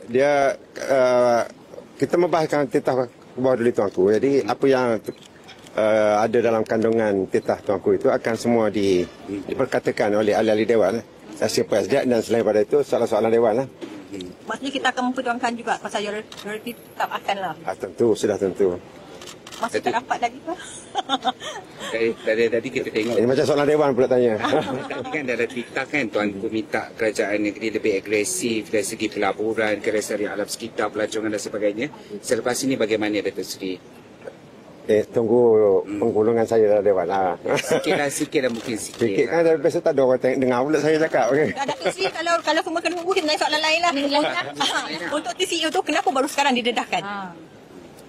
dia kita membahaskan titah bawah duli tuanku. Jadi apa yang ada dalam kandungan titah tuanku itu akan semua diperkatakan oleh ahli-ahli dewan. Saksi Presiden dan selain pada itu soalan-soalan dewan lah. Maksudnya kita akan memperjuangkan juga pasal royalty tetap akan lah. Tentu, sudah tentu. Masih tak dapat lagi ke? Tadi kita tengok. Ini macam soalan dewan pula tanya. Tadi kan dalam titah kan tuanku minta kerajaan negeri lebih agresif dari segi pelaburan, kelestarian alam sekitar, pelancongan dan sebagainya. Selepas ini bagaimana Datuk Seri? Tunggu penggulungan saya dalam dewan lah. Sikit lah mungkin sikit. Sikit kan biasa tak ada orang dengar pula saya cakap. Okay. Datuk Seri, kalau semua kena tunggu, kita naik soalan lain lah. Untuk TCU tu, kenapa baru sekarang didedahkan?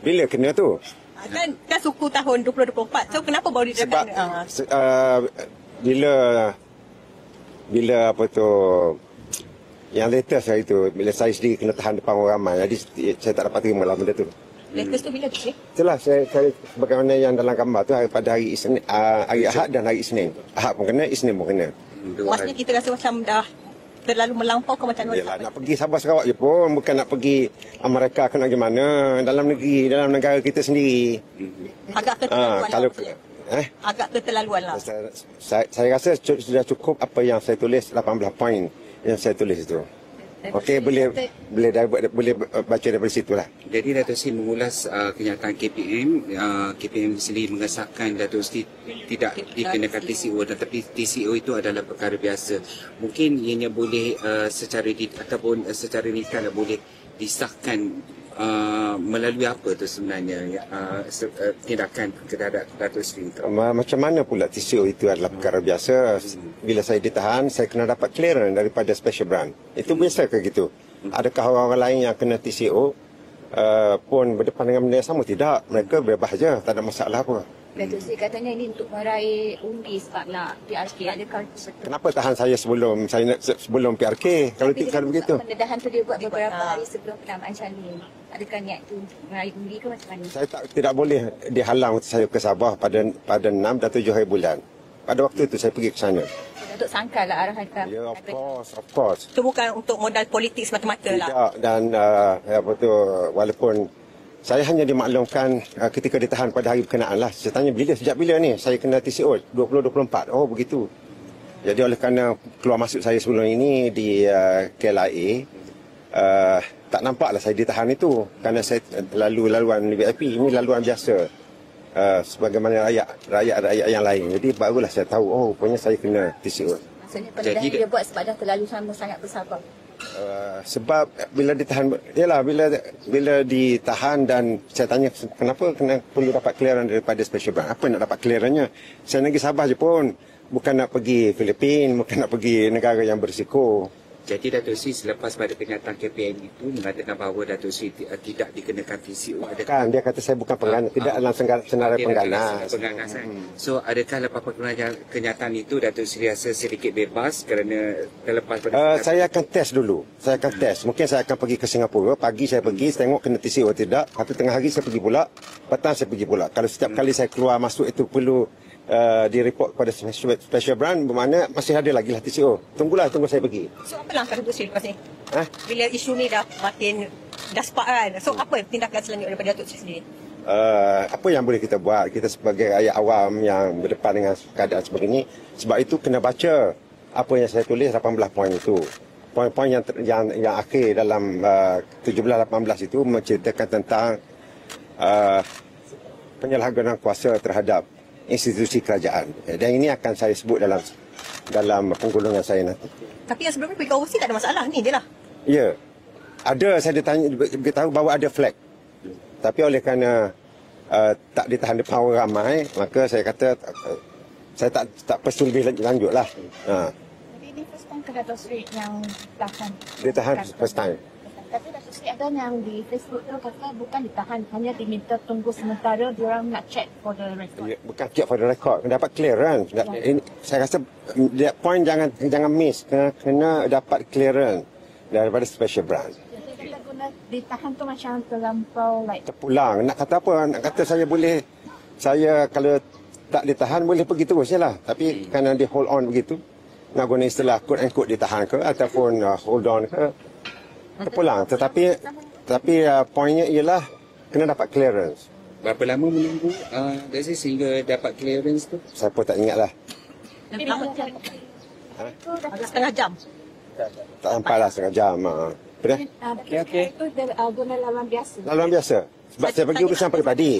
Bila kena tu? Kan suku tahun 2024. So kenapa baru didedahkan? Bila apa tu, yang latest hari tu, bila saya sendiri kena tahan depan orang ramai, jadi saya tak dapat terima lah benda tu. Latest tu bila tu? Itulah saya sebagaimana yang dalam gambar tu pada hari Isnin, hari Ahad dan hari Isnin. Ahad pun kena, Isnin pun kena. Maksudnya kita rasa macam dah terlalu melampau ke macam mana? Yalah, nak pergi Sabah Sarawak je pun, bukan nak pergi Amerika ke nak gimana, dalam negeri, dalam negara kita sendiri. Agak keterlaluan kalau lah. Agak keterlaluan lah. Saya rasa sudah cukup apa yang saya tulis, 18 poin yang saya tulis itu. Okey, boleh baca daripada situ lah. Jadi Datuk Seri mengulas kenyataan KPM sendiri mengesahkan Datuk Seri tidak dikenakan TCO, tetapi TCO itu adalah perkara biasa. Mungkin ianya boleh secara detail boleh disahkan melalui apa tu sebenarnya tindakan terhadap Datuk Seri itu. Macam mana pula TCO itu adalah perkara biasa. Bila saya ditahan, saya kena dapat clearance daripada special branch. Itu biasa ke gitu? Adakah orang-orang lain yang kena TCO pun berdepan dengan benda yang sama? Tidak, mereka bebas je, tak ada masalah apa. Datuk Seri katanya ini untuk meraih undi sebab nak PRK. Adakah kenapa tahan saya sebelum PRK? Kalau begitu. Pendedahan tu dia buat beberapa hari sebelum penamaan calon. Adakah niat itu untuk meraih undi ke macam mana? Saya tidak boleh dihalang untuk saya ke Sabah pada 6 dan 7 hari bulan. Pada waktu itu saya pergi ke sana. Datuk sangkal lah arahan ke? Ya, of course. Itu bukan untuk modal politik semata-mata lah. Tidak, dan walaupun saya hanya dimaklumkan ketika ditahan pada hari berkenaan lah. Saya tanya sejak bila ni saya kena TCO? 2024. Oh begitu. Jadi oleh kerana keluar masuk saya sebelum ini di KLIA, tak nampaklah saya ditahan itu. Kerana saya laluan VIP, ini laluan biasa. Sebagaimana rakyat yang lain. Jadi barulah saya tahu, oh rupanya saya kena TCO. Maksudnya pendedahan dia buat sebab dah terlalu sangat bersabar. Sebab bila ditahan, bila ditahan dan saya tanya kenapa perlu dapat clearance daripada special branch, apa nak dapat clearance-nya? Saya negeri Sabah je pun, bukan nak pergi Filipin, bukan nak pergi negara yang berisiko. Jadi Datuk Seri selepas pada kenyataan KPM itu mengatakan bahawa Datuk Seri tidak dikenakan TCO. Kan dia kata saya bukan penggana, tidak dalam senarai pengganas. So adakah lepas kenyataan itu Datuk Seri rasa sedikit bebas kerana terlepas pada saya akan test dulu. Mungkin saya akan pergi ke Singapura, pagi saya pergi tengok kena TCO tidak, tapi tengah hari saya pergi pula, petang saya pergi pula. Kalau setiap kali saya keluar masuk itu perlu direport kepada special branch, bermakna masih ada lagi lah TCO. Tunggu saya pergi. So apa langkah Datuk Seri lepas ni? Bila isu ni dah sepak kan, so apa tindakan selanjutnya daripada Datuk Seri sendiri? Apa yang boleh kita buat, kita sebagai rakyat awam yang berdepan dengan keadaan sebegini, sebab itu kena baca apa yang saya tulis 18 poin itu. Poin-poin yang akhir dalam 17-18 itu menceritakan tentang penyalahgunaan kuasa terhadap institusi kerajaan. Dan ini akan saya sebut dalam penggulungan saya nanti. Tapi yang sebelum ni pergi overseas tak ada masalah, ni je lah. Ya. Ada, saya beritahu bahawa ada flag. Tapi oleh kerana tak ditahan depan orang ramai, maka saya kata saya tak perlu lebih lanjut lah. Jadi ini first time ke Datuk Seri yang ditahan? Ditahan first time. Tapi Datuk Seri ada yang di Facebook tu kata bukan ditahan, hanya diminta tunggu sementara, diorang nak check for the record. Ya, bukan check for the record, dapat clearance. Saya rasa point jangan miss, kena dapat clearance daripada special branch. Jadi kita guna ditahan tu macam terlampau terpulang. Nak kata apa? Nak kata saya kalau tak ditahan boleh pergi terus je lah. Tapi kerana dia hold on begitu, nak guna istilah quote and quote ditahan ke ataupun hold on ke, terpulang. Tetapi poinnya ialah kena dapat clearance. Berapa lama menunggu sehingga dapat clearance tu? Saya pun tak ingat lah. Lebih lama. Setengah jam. Tak sampai lah setengah jam. Apa dia? Okey. Itu guna laluan biasa. Laluan biasa. Sebab saya pergi urusan peribadi.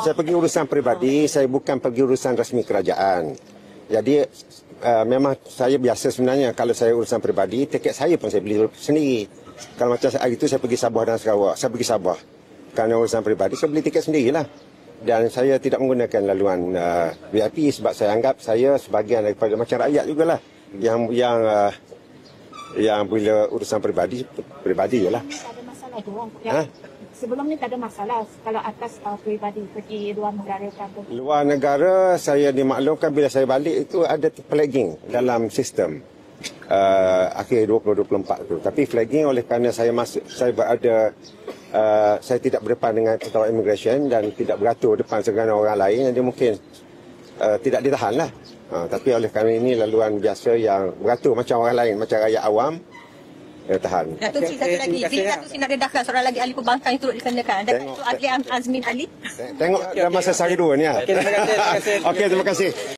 Saya pergi urusan peribadi, saya bukan pergi urusan rasmi kerajaan. Jadi memang saya biasa sebenarnya kalau saya urusan peribadi, tiket saya pun saya beli sendiri. Kalau macam hari itu saya pergi Sabah dan Sarawak, saya pergi Sabah. Kerana urusan peribadi, saya beli tiket sendirilah. Dan saya tidak menggunakan laluan VIP sebab saya anggap saya sebahagian daripada macam rakyat jugalah. Yang bila urusan peribadi je lah. Tak ada masalah diorang. Sebelum ni tak ada masalah kalau atas peribadi pergi luar negara ke apa. Luar negara saya dimaklumkan bila saya balik itu ada flagging dalam sistem akhir 2024 tu. Tapi flagging oleh kerana saya saya tidak berdepan dengan pegawai immigration dan tidak beratur depan segala orang lain, jadi mungkin tidak ditahan lah. Tapi oleh kerana ini laluan biasa yang beratur macam orang lain, macam rakyat awam, tahan. Datuk Sri satu lagi. Bila Datuk Sri nak dedahkan seorang lagi ahli pembangkang yang turut dikenakan. Datuk Adli Azmin Ali. Tengok masa sehari dua ni lah. Terima kasih. Okey, terima kasih.